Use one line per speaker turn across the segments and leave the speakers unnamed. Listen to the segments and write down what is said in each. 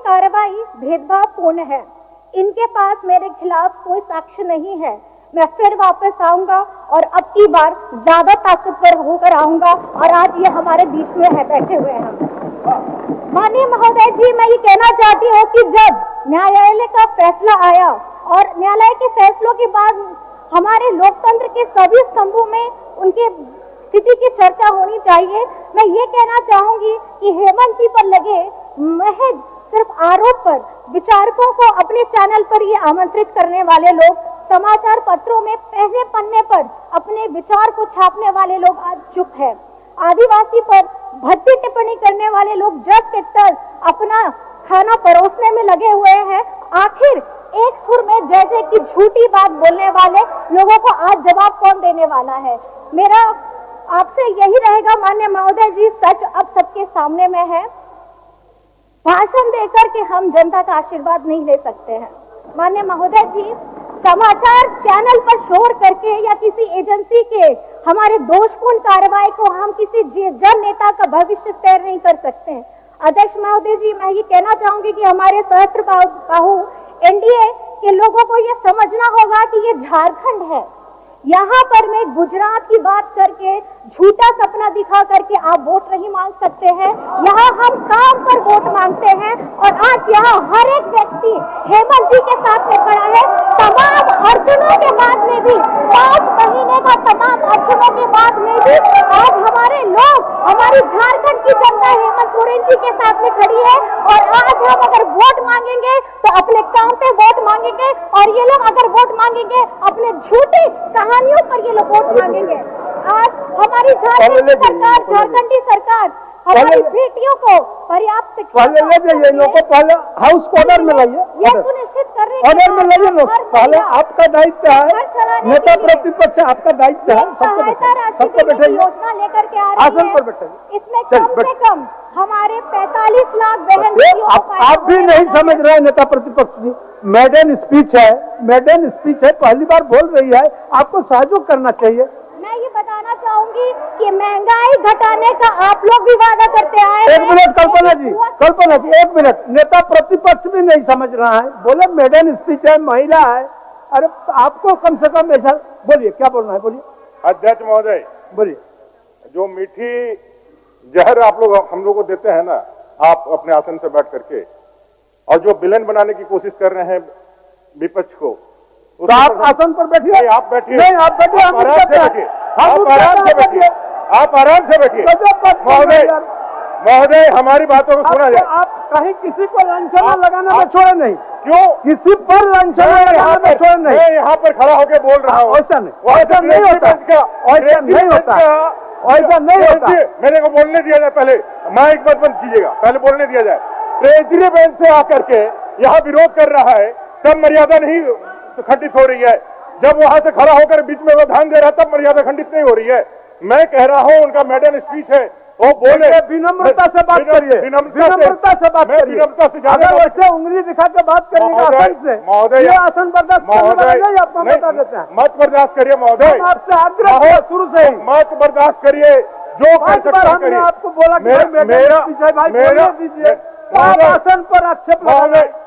कार्रवाई भेदभावपूर्ण है। इनके पास मेरे खिलाफ कोई साक्ष्य नहीं है। मैं फिर वापस आऊंगा और अब की बार ज्यादा ताकतवर होकर आऊंगा और आज ये हमारे बीच में है, बैठे हुए हैं। माननीय महोदय जी, मैं ये कहना चाहती हूँ कि जब न्यायालय का फैसला आया और न्यायालय के फैसलों के बाद हमारे लोकतंत्र के सभी स्तंभों में उनके स्थिति की चर्चा होनी चाहिए। मैं ये कहना चाहूंगी कि हेमंत जी पर लगे महज सिर्फ आरोप पर विचारकों को अपने चैनल पर ये आमंत्रित करने वाले लोग, समाचार पत्रों में पहले पन्ने पर अपने विचार को छापने वाले लोग आज चुप है। आदिवासी पर भद्दी टिप्पणी करने वाले लोग जस्ट के तर्ज अपना खाना परोसने में लगे हुए हैं। आखिर एक सुर में जय जय की झूठी बात बोलने वाले लोगों को आज जवाब कौन देने वाला है? मेरा आपसे यही रहेगा माननीय महोदय जी, सच अब सबके सामने में है। भाषण देकर के हम जनता का आशीर्वाद नहीं ले सकते हैं। माननीय महोदय जी, समाचार चैनल पर शोर करके या किसी एजेंसी के हमारे दोषपूर्ण कार्रवाई को हम किसी जन नेता का भविष्य तय नहीं कर सकते हैं। अध्यक्ष महोदय जी, मैं ये कहना चाहूंगी कि हमारे सहस्त्र बाहु एनडीए के लोगों को ये समझना होगा कि ये झारखंड है। यहाँ पर मैं गुजरात की बात करके झूठा सपना दिखा करके आप वोट नहीं मांग सकते हैं। यहाँ हम काम पर वोट मांगते हैं और आज यहाँ हर एक व्यक्ति हेमंत जी के साथ में खड़ा है। तमाम अर्जुनों के बाद में भी, 5 महीने का तमाम अर्जुनों के बाद में भी आज हमारे लोग, हमारी झारखंड की जनता हेमंत सोरेन जी के साथ में खड़ी है। और आज हम अगर वोट मांगेंगे तो अपने काम पे वोट मांगेंगे और ये लोग अगर वोट मांगेंगे अपने झूठी कहानियों पर ये लोग वोट मांगेंगे। आज हमारी झारखंड की सरकार, झारखंडी सरकार हमारी बेटियों को पर्याप्त
पहले हाउस ऑर्डर में लाइए,
ये सुनिश्चित कर रहे
ऑर्डर में लाइए लोग। पहले आपका दायित्व है, नेता प्रतिपक्ष आपका दायित्व है, सबको बैठे
योजना लेकर के आ रही
आसन पर
है।
बैठे।
इसमें कम से कम हमारे 45 लाख बहन
आप भी नहीं समझ रहे नेता प्रतिपक्ष जी। मेडन स्पीच है, मेडन स्पीच है, पहली बार बोल रही है, आपको सहयोग करना चाहिए।
मैं ये बताना चाहूंगी कि महंगाई घटाने का आप लोग भी वादा करते आए।
एक मिनट कल्पना जी, एक मिनट। नेता प्रतिपक्ष भी नहीं समझ रहा है, बोले मेडन स्पीच है, महिला है। अरे आपको कम से कम ऐसा बोलिए, क्या बोलना है बोलिए।
अध्यक्ष महोदय
बोलिए।
जो मीठी जहर आप लोग हम लोग को देते हैं ना, आप अपने आसन से बैठ करके, और जो विलन बनाने की कोशिश कर रहे हैं विपक्ष को,
तो आप आसन पर बैठिए।
आप बैठिए,
नहीं आप बैठिए,
आप आराम से बैठिए, आप आराम से बैठिए, आप आराम से बैठिए। महोदय हमारी बातों को सुना जाए।
आप कहीं किसी को लांछना लगाना में छोड़े नहीं।
क्यों?
किसी पर लांछना लगाना में छोड़े नहीं।
मैं यहाँ पर खड़ा होकर बोल रहा हूँ।
ऐसा नहीं, ऐसा नहीं होता, ऐसा नहीं होता, ऐसा नहीं होता।
मेरे को बोलने दिया जाए, पहले माइक मत बंद कीजिएगा, पहले बोलने दिया जाए। ट्रेजरी बेंच से आकर के यहाँ विरोध कर रहा है, तब मर्यादा नहीं खंडित हो रही है। जब वहां से खड़ा होकर बीच में वो ध्यान दे रहा है, तब मर्यादा खंडित नहीं हो रही है। मैं कह रहा हूँ उनका मेडन स्पीच है, वो बोले।
विनम्रता से बात करिए, विनम्रता से बात करिए।
विनम्रता से ज्यादा
वैसे उंगली दिखा के बात करिएगा आसन से।
महोदय
आसन बर्दाश्त बता देते हैं।
मत बर्दाश्त करिए महोदय,
आपसे आग्रह शुरू से ही
मत बर्दाश्त करिए। जो कर सकता है करिए।
आपको बोला मेरा दीजिए, आसन पर आक्षेप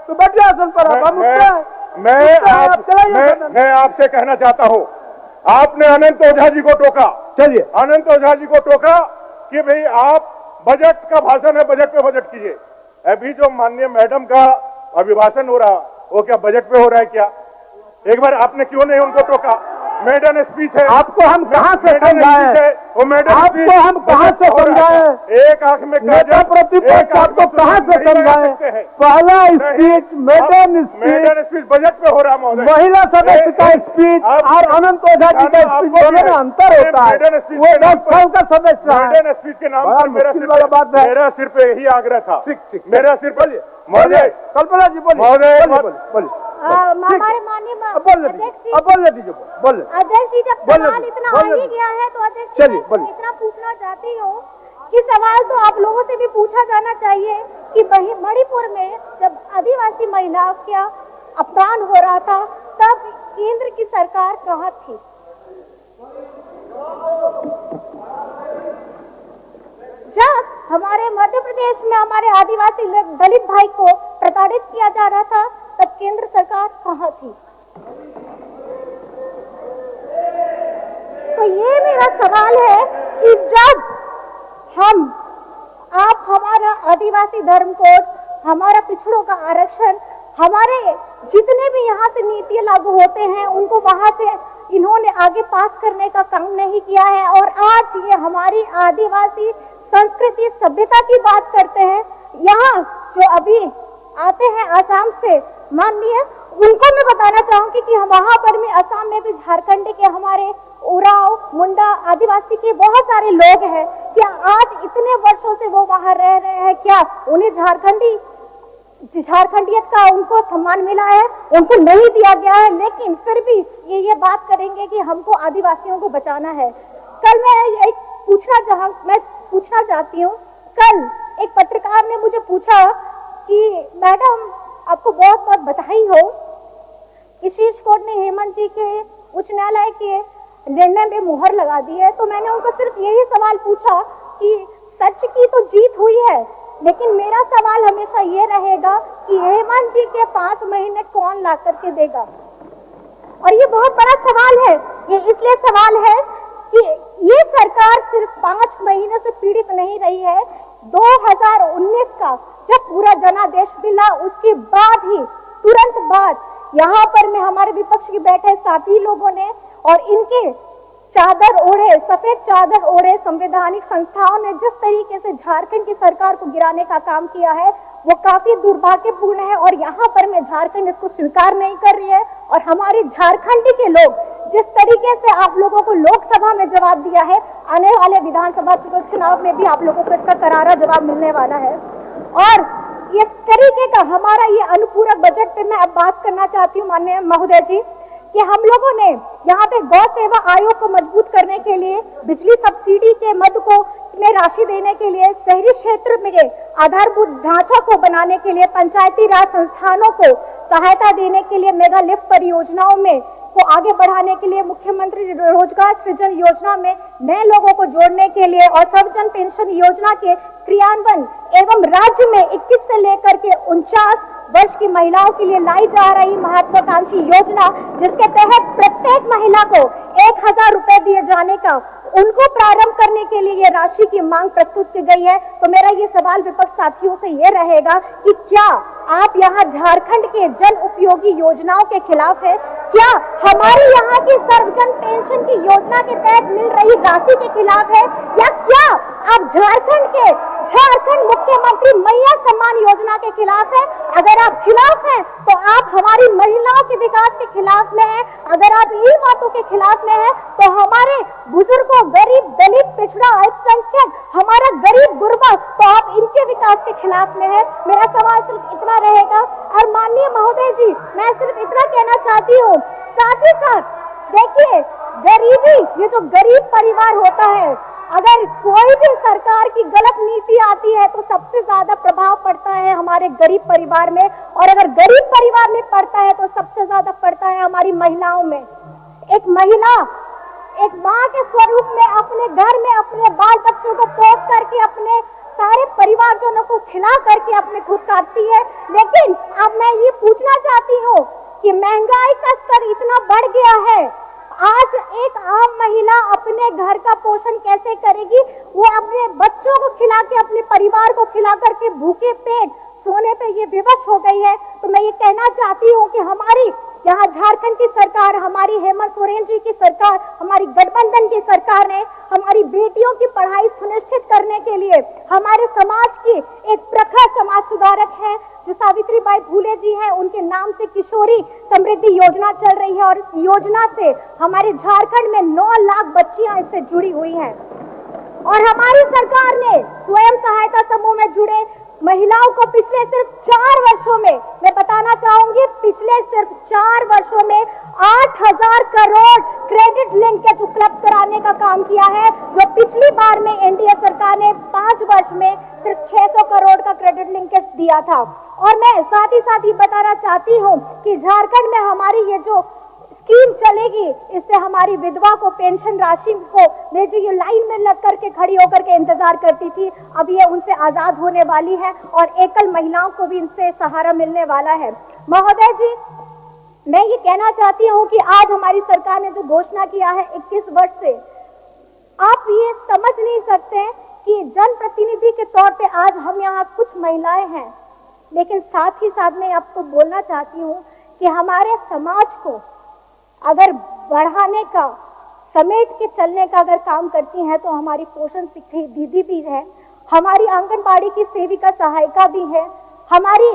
तो बैठिए आसन पर। आप
मैं आपसे कहना चाहता हूं, आपने अनंत ओझा जी को टोका।
चलिए,
अनंत ओझा जी को टोका कि भाई आप बजट का भाषण है, बजट पे बजट कीजिए। अभी जो माननीय मैडम का अभिभाषण हो रहा, वो क्या बजट पे हो रहा है क्या? एक बार आपने क्यों नहीं उनको टोका? मेडन स्पीच है।
आपको हम कहां से समझाएं?
वो मेडन
आपको हम कहां से समझाएं?
एक आंख में
नेता प्रतिपक्ष आपको कहां से समझाएं? पहला स्पीच मेडन
स्पीच बजट पे हो रहा महोदय।
महिला सदस्य का स्पीच और अनंत ओझा जी का स्पीच दोनों में अंतर होता है। वो 10 साल का सदस्य है।
मेडन स्पीच के नाम पर मेरा सिर पे यही आग्रह था। मेरा सिर पे महोदय।
कल्पना जी बोलिए।
महोदय
बोलिए।
हमारे माननीय
बोलने दीजिए, बोल।
अध्यक्ष जी, जब सवाल इतना आ ही गया है तो अध्यक्ष जी मैं इतना पूछना चाहती हूँ कि सवाल तो आप लोगों से भी पूछा जाना चाहिए कि मणिपुर में जब आदिवासी महिलाओं का अपमान हो रहा था, तब केंद्र की सरकार कहाँ थी? जब हमारे मध्य प्रदेश में हमारे आदिवासी दलित भाई को प्रताड़ित किया जा रहा था, तब केंद्र सरकार कहाँ थी? तो ये मेरा सवाल है कि जब आप हमारा आदिवासी धर्म कोड, हमारा पिछड़ों का आरक्षण, हमारे जितने भी यहाँ से नीतियां लागू होते हैं उनको वहां से इन्होंने आगे पास करने का काम नहीं किया है, और आज ये हमारी आदिवासी संस्कृति सभ्यता की बात करते हैं। यहाँ जो अभी आते हैं आसाम से, माननीय, उनको मैं बताना चाहूंगी कि वहां पर में असम में भी झारखंड के हमारे उराव, मुंडा आदिवासी के बहुत सारे लोग हैं। क्या आज इतने वर्षों से वो वहां रह रहे हैं, क्या उन्हें झारखंडियत का उनको सम्मान मिला है? उनको नहीं दिया गया है, लेकिन फिर भी ये बात करेंगे कि हमको आदिवासियों को बचाना है। कल मैं पूछना चाहती हूँ, कल एक पत्रकार ने मुझे पूछा कि मैडम आपको बहुत बहुत बधाई हो कि शीर्ष कोर्ट ने हेमंत जी के उच्च न्यायालय के निर्णय में मुहर लगा दी है। तो मैंने उनको सिर्फ यही सवाल पूछा कि सच की तो जीत हुई है, लेकिन मेरा सवाल हमेशा ये रहेगा कि हेमंत जी के 5 महीने कौन ला करके देगा? और ये बहुत बड़ा सवाल है। ये इसलिए सवाल है कि ये सरकार सिर्फ 5 महीने से पीड़ित नहीं रही है। 2019 का जब पूरा जनादेश मिला, उसके बाद ही तुरंत बाद यहाँ पर में हमारे विपक्ष के बैठे साथी लोगों ने और इनके चादर ओढ़े, सफेद चादर ओढ़े संवैधानिक संस्थाओं ने जिस तरीके से झारखंड की सरकार को गिराने का काम किया है, वो काफी दुर्भाग्यपूर्ण है। और यहाँ पर में झारखंड इसको स्वीकार नहीं कर रही है, और हमारे झारखंड के लोग जिस तरीके से आप लोगों को लोकसभा में जवाब दिया है, आने वाले विधानसभा चुनाव में भी आप लोगों को इसका करारा जवाब मिलने वाला है। और इस तरीके का हमारा ये अनुपूरक बजट पे मैं अब बात करना चाहती हूँ माननीय महोदय जी, कि हम लोगों ने यहाँ पे गौ सेवा आयोग को मजबूत करने के लिए, बिजली सब्सिडी के मद को में राशि देने के लिए, शहरी क्षेत्र में आधारभूत ढांचा को बनाने के लिए, पंचायती राज संस्थानों को सहायता देने के लिए, मेगा लिफ्ट परियोजनाओं में को आगे बढ़ाने के लिए, मुख्यमंत्री रोजगार सृजन योजना में नए लोगों को जोड़ने के लिए, और सर्वजन पेंशन योजना के क्रियान्वयन एवं राज्य में 21 से लेकर के 49 वर्ष की महिलाओं के लिए लाई जा रही महत्वाकांक्षी योजना, जिसके तहत प्रत्येक महिला को 1000 रुपए दिए जाने का, उनको प्रारंभ करने के लिए ये राशि की मांग प्रस्तुत की गई है। तो मेरा ये सवाल विपक्ष साथियों से ये रहेगा कि क्या आप यहाँ झारखंड के जन उपयोगी योजनाओं के खिलाफ है? क्या हमारी यहाँ की सर्वजन पेंशन की योजना के तहत मिल रही राशि के खिलाफ है? या क्या आप झारखंड मुख्यमंत्री मैया सम्मान योजना के खिलाफ है? अगर आप खिलाफ हैं तो आप हमारी महिलाओं के विकास के खिलाफ में हैं। अगर आप इन बातों के खिलाफ में हैं तो हमारे बुजुर्गों, गरीब, दलित, पिछड़ा, अल्पसंख्यक, हमारा गरीब गुरबा, तो आप इनके विकास के खिलाफ में है। मेरा सवाल सिर्फ इतना रहेगा। और माननीय महोदय जी, मैं सिर्फ इतना कहना चाहती हूँ, साथ ही साथ देखिए, गरीबी, ये जो गरीब परिवार होता है, अगर कोई भी सरकार की गलत नीति आती है तो सबसे ज्यादा प्रभाव पड़ता है हमारे गरीब परिवार में, और अगर गरीब परिवार में पड़ता है तो सबसे ज्यादा पड़ता है हमारी महिलाओं में। एक महिला एक माँ के स्वरूप में अपने घर में अपने बाल बच्चों को पोस करके, अपने सारे परिवारजनों को खिला करके अपने खुद काटती है। लेकिन अब मैं ये पूछना चाहती हूँ कि महंगाई का स्तर इतना बढ़ गया है, आज एक आम महिला अपने घर का पोषण कैसे करेगी? वो अपने बच्चों को खिला के, अपने परिवार को खिला करके भूखे पेट सोने पे ये विवश हो गई है। तो मैं ये कहना चाहती हूँ कि हमारी यहाँ झारखंड की सरकार, हमारी हेमंत सोरेन जी की सरकार, हमारी गठबंधन की सरकार ने हमारी बेटियों की पढ़ाई सुनिश्चित करने के लिए, हमारे समाज की एक प्रखर समाज सुधारक है जो सावित्रीबाई फुले जी हैं, उनके नाम से किशोरी समृद्धि योजना चल रही है, और इस योजना से हमारे झारखंड में 9 लाख बच्चियां इससे जुड़ी हुई हैं। और हमारी सरकार ने स्वयं सहायता समूह में जुड़े महिलाओं को पिछले सिर्फ 4 वर्षों में, मैं बताना चाहूंगी, पिछले सिर्फ 4 वर्षों में 8000 करोड़ क्रेडिट लिंकेज उपलब्ध कराने का काम किया है, जो पिछली बार में एनडीए सरकार ने 5 वर्ष में सिर्फ 600 करोड़ का क्रेडिट लिंकेज दिया था। और मैं साथ ही बताना चाहती हूँ कि झारखंड में हमारी ये जो स्कीम चलेगी, इससे हमारी विधवा को पेंशन राशि को ले जो ये लाइन में लग करके खड़ी होकर के इंतजार करती थी, अब ये उनसे आजाद होने वाली है और एकल महिलाओं को भी इनसे सहारा मिलने वाला है। महोदय जी, मैं ये कहना चाहती हूँ कि आज हमारी सरकार ने जो घोषणा किया है 21 वर्ष से, आप ये समझ नहीं सकते कि जनप्रतिनिधि के तौर पे आज हम यहाँ कुछ महिलाएं हैं, लेकिन साथ ही साथ मैं आपको बोलना चाहती हूँ कि हमारे समाज को अगर बढ़ाने का, समेट के चलने का अगर काम करती हैं तो हमारी पोषण शिक्षिका दीदी भी है, हमारी आंगनबाड़ी की सेविका सहायिका भी है, हमारी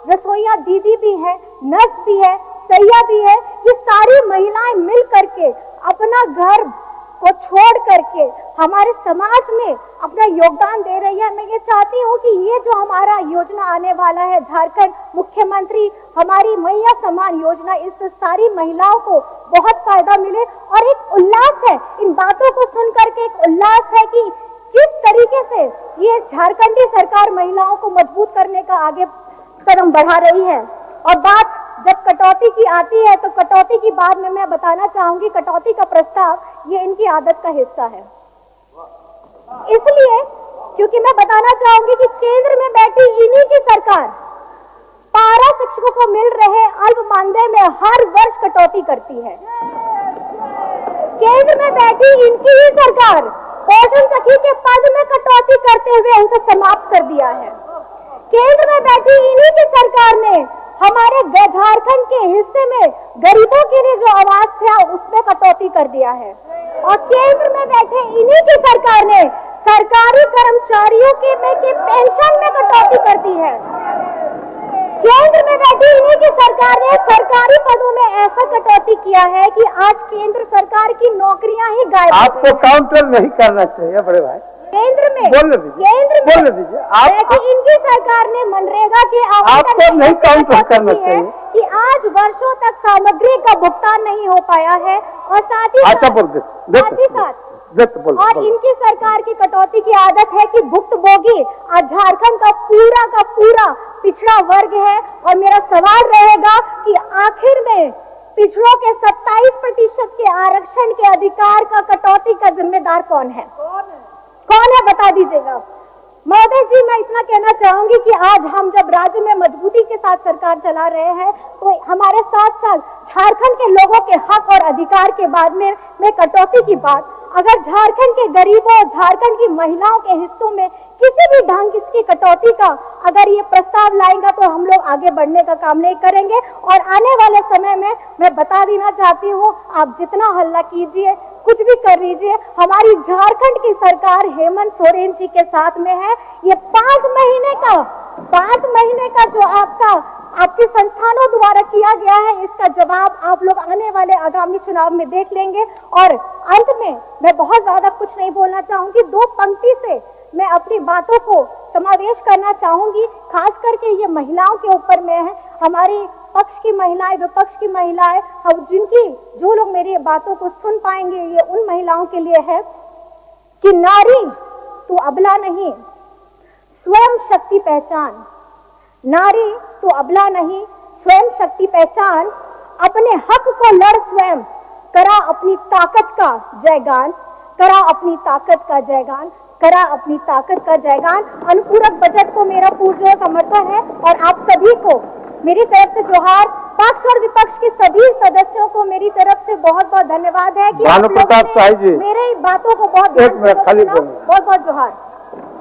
रसोइया दीदी भी है, नर्स भी है, सैया भी है। ये सारी महिलाएं मिल करके अपना घर को छोड़ करके हमारे समाज में अपना योगदान दे रही है। मैं ये चाहती हूँ कि ये जो हमारा योजना आने वाला है, झारखंड मुख्यमंत्री हमारी मैया सम्मान योजना, इससे सारी महिलाओं को बहुत फायदा मिले और एक उल्लास है, इन बातों को सुन करके एक उल्लास है कि किस तरीके से ये झारखंडी सरकार महिलाओं को मजबूत करने का आगे कदम बढ़ा रही है। और बात जब कटौती की आती है तो कटौती की बात में मैं बताना चाहूंगी, कटौती का प्रस्ताव ये इनकी आदत का हिस्सा है, इसलिए क्योंकि मैं बताना चाहूंगी कि केंद्र में बैठी इन्हीं की सरकार पारा शिक्षकों को मिल रहे अल्प मानदेय में हर वर्ष कटौती करती है। केंद्र में बैठी इनकी ही सरकार पोषण सखी के पद में कटौती करते हुए उसे समाप्त कर दिया है। केंद्र में बैठी इन्हीं की सरकार ने हमारे झारखंड के हिस्से में गरीबों के लिए जो आवास था उसमें कटौती कर दिया है। और केंद्र में बैठे इन्हीं की सरकार ने सरकारी कर्मचारियों के पेंशन में कटौती कर दी है। केंद्र में बैठी इन्हीं की सरकार ने सरकारी पदों में ऐसा कटौती किया है कि आज केंद्र सरकार की नौकरियां ही गायब।
आपको काउंटर नहीं करना चाहिए बड़े भाई।
केंद्र में
बोलने दीजिए आप
इनकी सरकार ने मनरेगा के
आपको नहीं काउंटर करना चाहिए
कि आज वर्षों तक सामग्री का भुगतान नहीं हो पाया है और साथ ही और इनकी सरकार की कटौती की आदत है कि भुक्तभोगी आज झारखंड का पूरा पिछड़ा वर्ग है। और मेरा सवाल रहेगा कि आखिर में पिछड़ों के 27% के आरक्षण के अधिकार का कटौती का जिम्मेदार कौन है? कौन है बता दीजिएगा। महोदय जी, मैं इतना कहना चाहूंगी कि आज हम जब राज्य में मजबूती के साथ सरकार चला रहे हैं तो हमारे साथ झारखंड के लोगों के हक और अधिकार के बाद में कटौती की बात, अगर झारखंड के गरीबों, झारखंड की महिलाओं के हिस्सों में किसी भी ढंग की कटौती का अगर ये प्रस्ताव लाएगा तो हम लोग आगे बढ़ने का काम नहीं करेंगे। और आने वाले समय में मैं बता देना चाहती हूँ, आप जितना हल्ला कीजिए, कुछ भी कर लीजिए, हमारी झारखंड की सरकार हेमंत सोरेन जी के साथ में है। ये 5 महीने का जो आपके संस्थानों द्वारा किया गया है, इसका जवाब आप लोग आने वाले आगामी चुनाव में देख लेंगे। और अंत में मैं बहुत ज्यादा कुछ नहीं बोलना चाहूंगी, 2 पंक्ति से मैं अपनी बातों को समावेश करना चाहूंगी। खास करके ये महिलाओं के ऊपर में है, हमारी पक्ष की महिलाएं, विपक्ष की महिलाएं, हम जो लोग मेरी बातों को सुन पाएंगे, ये उन महिलाओं के लिए है कि नारी तू अबला नहीं, स्वयं शक्ति पहचान। नारी तू अबला नहीं, स्वयं शक्ति पहचान, अपने हक को लड़ स्वयं, करा अपनी ताकत का जयगान, करा अपनी ताकत का जयगान, करा अपनी ताकत का जयगान। अनुपूरक बजट को मेरा पुरजोर समर्थन है और आप सभी को मेरी तरफ से जोहार। पक्ष और विपक्ष के सभी सदस्यों को मेरी तरफ से बहुत बहुत धन्यवाद है कि
भानु प्रताप शाही जी
मेरी बातों को बहुत
बहुत
जोहार।